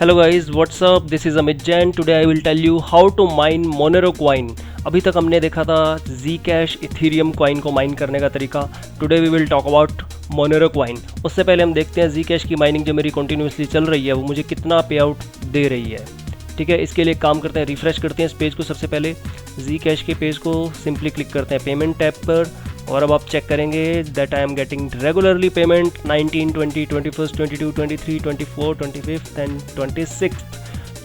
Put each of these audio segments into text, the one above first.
Hello guys, what's up, this is Amit Jain. Today I will tell you how to mine Monero coin. अभी तक हमने देखा था Zcash इथेरियम कॉइन को माइन करने का तरीका। Today we will talk about Monero coin. उससे पहले हम देखते हैं Zcash की माइनिंग जो मेरी कंटिन्यूसली चल रही है वो मुझे कितना पे आउट दे रही है। ठीक है, इसके लिए काम करते हैं, रिफ्रेश करते हैं इस पेज को। सबसे पहले Zcash के पेज को सिंपली क्लिक करते हैं पेमेंट टैब पर, और अब आप चेक करेंगे that I am getting regularly payment 19, 20, 21, 22, 23, 24, 25 and 26।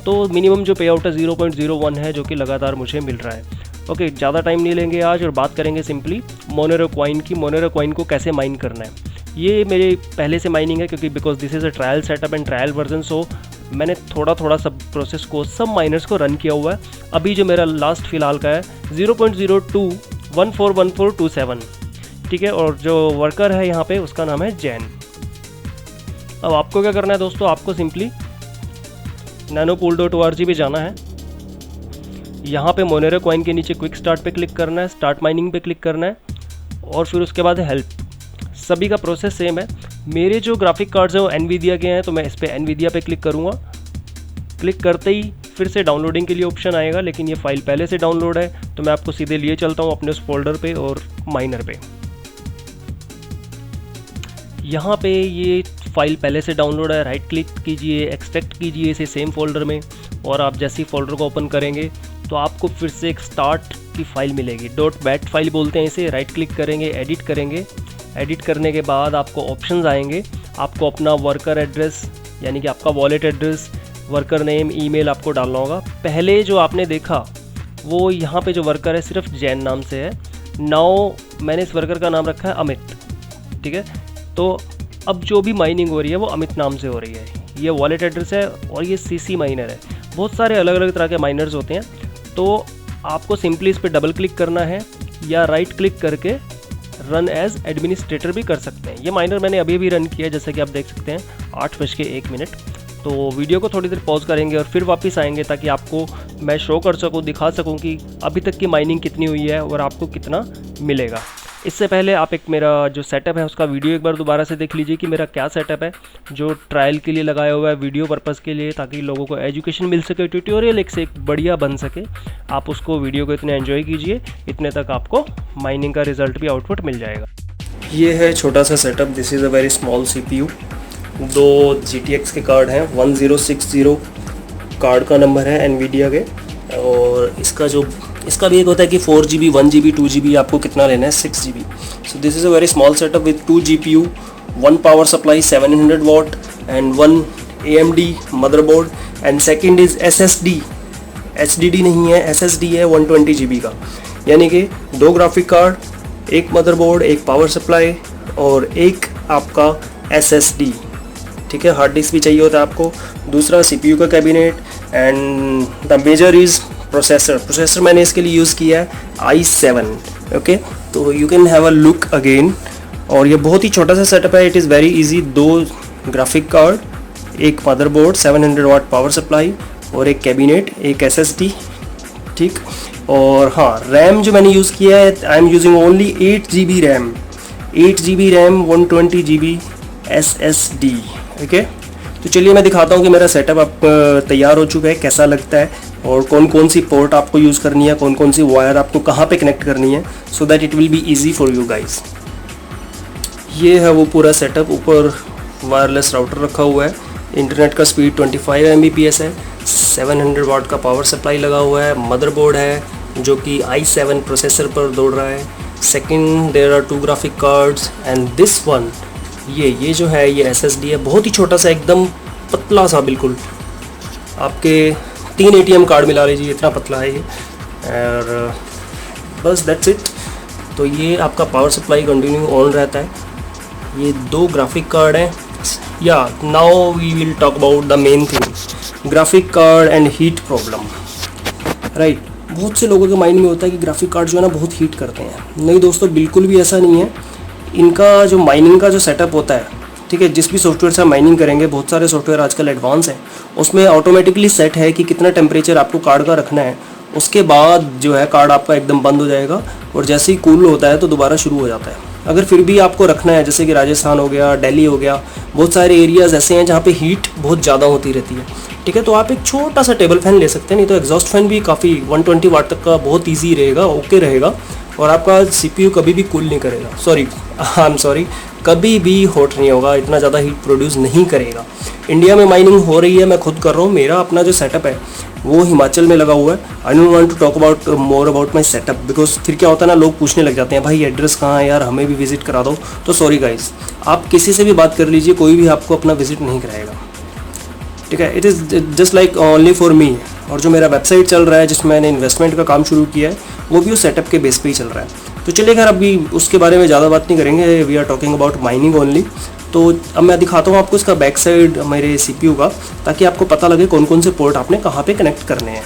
तो मिनिमम जो पे आउट है 0.01 है, जो कि लगातार मुझे मिल रहा है। ओके, ज़्यादा टाइम नहीं लेंगे आज और बात करेंगे सिंपली मोनेरो कॉइन की। मोनेरो कॉइन को कैसे माइन करना है, ये मेरे पहले से माइनिंग है, क्योंकि because this is a trial setup and trial version, so मैंने थोड़ा सब प्रोसेस को, सब माइनर्स को रन किया हुआ है। अभी जो मेरा लास्ट फिलहाल का है 0.02141427, ठीक है, और जो वर्कर है यहाँ पे उसका नाम है जैन। अब आपको क्या करना है दोस्तों, आपको सिंपली nanopool.org पे जाना है। यहाँ पे मोनेरो कॉइन के नीचे क्विक स्टार्ट पे क्लिक करना है, स्टार्ट माइनिंग पे क्लिक करना है, और फिर उसके बाद हेल्प। सभी का प्रोसेस सेम है। मेरे जो ग्राफिक कार्ड्स हैं वो एनवीडिया के हैं, तो मैं इस पर एनवीडिया पे क्लिक करूँगा। क्लिक करते ही फिर से डाउनलोडिंग के लिए ऑप्शन आएगा, लेकिन ये फाइल पहले से डाउनलोड है, तो मैं आपको सीधे लिए चलता हूँ अपने उस फोल्डर पे और माइनर पे। यहाँ पे ये फाइल पहले से डाउनलोड है, राइट क्लिक कीजिए, एक्सट्रैक्ट कीजिए इसे सेम फोल्डर में, और आप जैसे ही फोल्डर को ओपन करेंगे तो आपको फिर से एक स्टार्ट की फाइल मिलेगी, .bat फाइल बोलते हैं इसे। राइट क्लिक करेंगे, एडिट करेंगे। एडिट करने के बाद आपको ऑप्शंस आएंगे। आपको अपना वर्कर एड्रेस, यानी कि आपका wallet address, worker name, email आपको डालना होगा। पहले जो आपने देखा वो यहाँ पे जो वर्कर है सिर्फ जैन नाम से है। नाउ मैंने इस वर्कर का नाम रखा है अमित, ठीक है। तो अब जो भी माइनिंग हो रही है वो अमित नाम से हो रही है। ये वॉलेट एड्रेस है और ये सीसी माइनर है। बहुत सारे अलग अलग तरह के माइनर्स होते हैं, तो आपको सिंपली इस पर डबल क्लिक करना है या राइट क्लिक करके रन एज एडमिनिस्ट्रेटर भी कर सकते हैं। ये माइनर मैंने अभी भी रन किया, जैसे कि आप देख सकते हैं 8:01। तो वीडियो को थोड़ी देर पॉज करेंगे और फिर वापस आएंगे, ताकि आपको मैं शो कर सकूं, दिखा सकूं कि अभी तक की माइनिंग कितनी हुई है और आपको कितना मिलेगा। इससे पहले आप एक मेरा जो सेटअप है उसका वीडियो एक बार दोबारा से देख लीजिए कि मेरा क्या सेटअप है, जो ट्रायल के लिए लगाया हुआ है, वीडियो पर्पज़ के लिए, ताकि लोगों को एजुकेशन मिल सके, ट्यूटोरियल एक से एक बढ़िया बन सके। आप उसको वीडियो को इतने एंजॉय कीजिए, इतने तक आपको माइनिंग का रिजल्ट भी आउटपुट मिल जाएगा। ये है छोटा सा setup. This is a very small CPU। 2 GTX के कार्ड हैं, 1060 कार्ड का नंबर है एनवीडिया के, और इसका भी एक होता है कि 4 GB, 1 GB, 2 GB आपको कितना लेना है, 6 GB। So this is a very small setup with 2 GPU, 1 power supply 700 watt and 1 AMD motherboard, and second is SSD। HDD नहीं है, SSD है 120 GB का, यानी कि 2 graphic card, 1 motherboard, 1 power supply और 1 आपका SSD, ठीक है। हार्ड डिस्क भी चाहिए होता है आपको। दूसरा CPU का cabinet, and the major is processor मैंने इसके लिए यूज़ किया है i7। ओके, तो you can have a look again. और ये बहुत ही छोटा सा सेटअप है, it is very easy. 2 graphic card, 1 motherboard, 700 watt power supply और 1 कैबिनेट, 1 SSD, ठीक। और हाँ, रैम जो मैंने यूज़ किया है, I am using only 8 GB RAM, 8 GB RAM, 120 GB SSD। Okay, तो चलिए मैं दिखाता हूँ कि मेरा सेटअप अब तैयार हो चुका है, कैसा लगता है, और कौन कौन सी पोर्ट आपको यूज़ करनी है, कौन कौन सी वायर आपको कहाँ पे कनेक्ट करनी है, so that it will be easy for you guys. ये है वो पूरा सेटअप। ऊपर वायरलेस राउटर रखा हुआ है, इंटरनेट का स्पीड 25 Mbps है, 700 वाट का पावर सप्लाई लगा हुआ है, मदरबोर्ड है जो कि i7 प्रोसेसर पर दौड़ रहा है। Second, there are 2 graphic cards and this one, ये जो है ये SSD है, बहुत ही छोटा सा, एकदम पतला सा, बिल्कुल आपके 3 ATM कार्ड मिला लीजिए, इतना पतला है ये। और बस दैट्स इट। तो ये आपका पावर सप्लाई कंटिन्यू ऑन रहता है। ये 2 ग्राफिक कार्ड हैं। या now we will talk about the main thing, graphic card and heat problem. Right, बहुत से लोगों के माइंड में होता है कि ग्राफिक कार्ड जो है ना बहुत हीट करते हैं। नहीं दोस्तों, बिल्कुल भी ऐसा नहीं है। इनका जो माइनिंग का जो सेटअप होता है, ठीक है, जिस भी सॉफ्टवेयर से आप माइनिंग करेंगे, बहुत सारे सॉफ्टवेयर आजकल एडवांस हैं, उसमें ऑटोमेटिकली सेट है कि कितना टेम्परेचर आपको कार्ड का रखना है। उसके बाद जो है कार्ड आपका एकदम बंद हो जाएगा, और जैसे ही कूल होता है तो दोबारा शुरू हो जाता है। अगर फिर भी आपको रखना है, जैसे कि राजस्थान हो गया, दिल्ली हो गया, बहुत सारे एरियाज़ ऐसे हैं जहाँ पे हीट बहुत ज़्यादा होती रहती है, ठीक है। तो आप एक छोटा सा टेबल फैन ले सकते हैं, नहीं तो एग्जॉस्ट फैन भी काफ़ी 120 वाट तक का बहुत ईजी रहेगा, ओके रहेगा, और आपका CPU कभी भी कूल नहीं करेगा, सॉरी कभी भी हॉट नहीं होगा, इतना ज़्यादा हीट प्रोड्यूस नहीं करेगा। इंडिया में माइनिंग हो रही है, मैं खुद कर रहा हूँ, मेरा अपना जो सेटअप है वो हिमाचल में लगा हुआ है। I don't want to talk about more about my setup, because फिर क्या होता है ना, लोग पूछने लग जाते हैं भाई एड्रेस कहाँ है यार, हमें भी विजिट करा दो। तो सॉरी गाइज, आप किसी से भी बात कर लीजिए, कोई भी आपको अपना विजिट नहीं कराएगा, ठीक है। It is just like only for me. और जो मेरा वेबसाइट चल रहा है जिसमें मैंने इन्वेस्टमेंट का काम शुरू किया है, वो भी उस सेटअप के बेस पे ही चल रहा है। तो चलिए खैर, अभी उसके बारे में ज़्यादा बात नहीं करेंगे, we are talking about mining only. तो अब मैं दिखाता हूँ आपको इसका बैक साइड मेरे CPU का, ताकि आपको पता लगे कौन कौन से पोर्ट आपने कहाँ पे कनेक्ट करने हैं।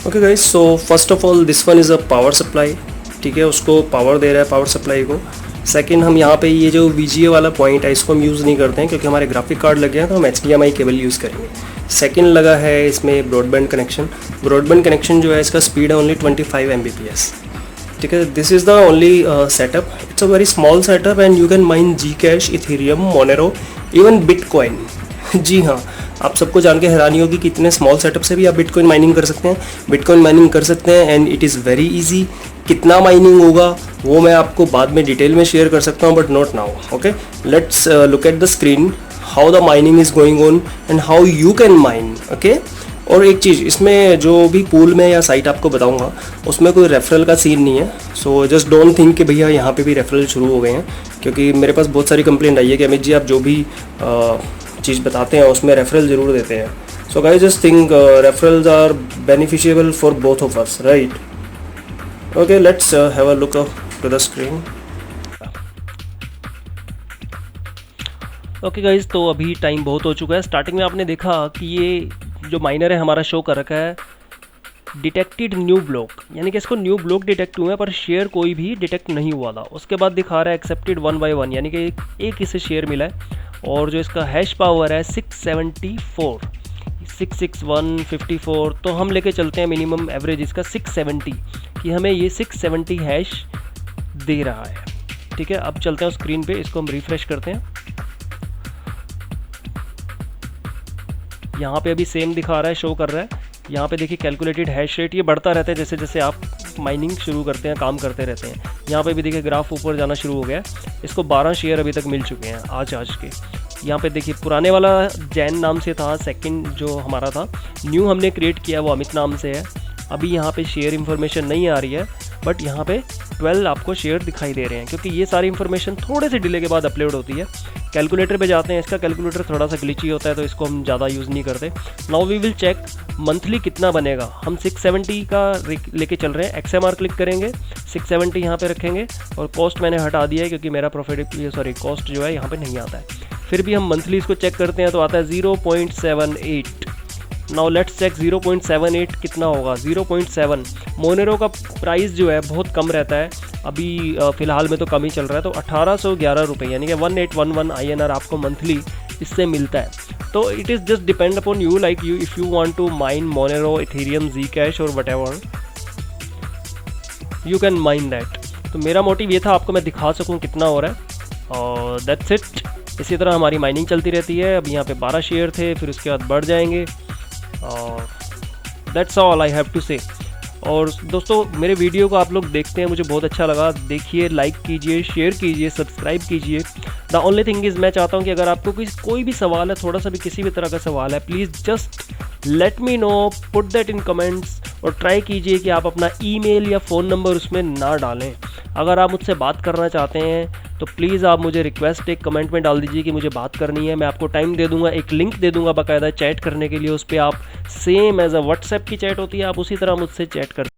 Okay guys, so first of all this one is a power supply, ठीक है, उसको पावर दे रहा है पावर सप्लाई को। सेकंड, हम यहाँ पे ये जो VGA वाला पॉइंट है इसको हम यूज़ नहीं करते हैं, क्योंकि हमारे ग्राफिक कार्ड लगे हैं, तो हम HDMI केबल यूज़ करेंगे। सेकंड लगा है इसमें ब्रॉडबैंड कनेक्शन। ब्रॉडबैंड कनेक्शन जो है इसका स्पीड है ओनली 25 Mbps, ठीक है। This is the only setup, it's a very small setup and you can mine Gcash, Ethereum, Monero, even bitcoin. जी हाँ, आप सबको जान के हैरानी होगी कि इतने स्मॉल सेटअप से भी आप बिटकॉइन माइनिंग कर सकते हैं। बिटकॉइन माइनिंग कर सकते हैं and it is very easy. कितना माइनिंग होगा वो मैं आपको बाद में डिटेल में शेयर कर सकता हूँ, but not now. Okay, let's look at the screen how the mining is going on and how you can mine. Okay, और एक चीज़, इसमें जो भी पूल में या साइट आपको बताऊंगा उसमें कोई रेफरल का सीन नहीं है। सो जस्ट डोंट थिंक कि भैया यहाँ पे भी रेफरल शुरू हो गए हैं, क्योंकि मेरे पास बहुत सारी कंप्लेंट आई है कि अमित जी आप जो भी चीज़ बताते हैं उसमें रेफरल ज़रूर देते हैं। So guys just think referrals are beneficial for both of us, right? Okay, let's have a look to the screen. Okay guys, तो अभी टाइम बहुत हो चुका है। स्टार्टिंग में आपने देखा कि ये जो माइनर है हमारा शो कर रखा है डिटेक्टेड न्यू ब्लॉक, यानी कि इसको न्यू ब्लॉक डिटेक्ट हुए हैं पर शेयर कोई भी डिटेक्ट नहीं हुआ था। उसके बाद दिखा रहा है एक्सेप्टेड 1 by 1, यानी कि एक इसे शेयर मिला है। और जो इसका हैश पावर है 674, 66154, तो हम लेके चलते हैं मिनिमम एवरेज इसका 670, कि हमें ये 670 हैश दे रहा है। ठीक है, अब चलते हैं स्क्रीन पे, इसको हम रिफ्रेश करते हैं। यहाँ पे अभी सेम दिखा रहा है, शो कर रहा है। यहाँ पे देखिए कैलकुलेटेड हैश रेट, ये बढ़ता रहता है जैसे जैसे आप माइनिंग शुरू करते हैं, काम करते रहते हैं। यहाँ पे भी देखिए ग्राफ ऊपर जाना शुरू हो गया है। इसको 12 शेयर अभी तक मिल चुके हैं आज के। यहाँ पे देखिए पुराने वाला जैन नाम से था, सेकंड जो हमारा था, न्यू हमने क्रिएट किया वो अमित नाम से है। अभी यहाँ पे शेयर इन्फॉर्मेशन नहीं आ रही है, बट यहाँ पे 12 आपको शेयर दिखाई दे रहे हैं, क्योंकि ये सारी इन्फॉर्मेशन थोड़े से डिले के बाद अपलोड होती है। कैलकुलेटर पे जाते हैं, इसका कैलकुलेटर थोड़ा सा ग्लिची होता है तो इसको हम ज़्यादा यूज़ नहीं करते। Now we will check monthly कितना बनेगा। हम 670 का लेके चल रहे हैं। XMR क्लिक करेंगे, 670 यहाँ पे रखेंगे और कॉस्ट मैंने हटा दिया है क्योंकि मेरा कॉस्ट जो है यहाँ पे नहीं आता है। फिर भी हम मंथली इसको चेक करते हैं तो आता है 0.78। नाउ लेट्स चेक 0.78 कितना होगा। 0.7 मोनेरो का प्राइस जो है बहुत कम रहता है, अभी फ़िलहाल में तो कम ही चल रहा है, तो 1811 रुपये यानी कि 1811 INR आपको मंथली इससे मिलता है। तो it is just depend upon you, like you if you want to mine Monero, Ethereum, Zcash और whatever you can mine that. तो मेरा मोटिव ये था आपको मैं दिखा सकूँ कितना हो रहा है, और दैट्स इट। इसी तरह हमारी माइनिंग चलती रहती है। अभी यहाँ पे 12 शेयर थे, फिर उसके बाद बढ़ जाएंगे, और that's all I have to say. और दोस्तों मेरे वीडियो को आप लोग देखते हैं, मुझे बहुत अच्छा लगा। देखिए, लाइक कीजिए, शेयर कीजिए, सब्सक्राइब कीजिए। द ओनली थिंग इज़, मैं चाहता हूँ कि अगर आपको कोई भी सवाल है, थोड़ा सा भी किसी भी तरह का सवाल है, please just let me know, put that in comments. और ट्राई कीजिए कि आप अपना ईमेल या फ़ोन नंबर उसमें ना डालें। अगर आप मुझसे बात करना चाहते हैं तो प्लीज़ आप मुझे रिक्वेस्ट एक कमेंट में डाल दीजिए कि मुझे बात करनी है। मैं आपको टाइम दे दूंगा, एक लिंक दे दूंगा बाकायदा चैट करने के लिए। उस पर आप सेम एज अ व्हाट्सएप की चैट होती है, आप उसी तरह मुझसे चैट कर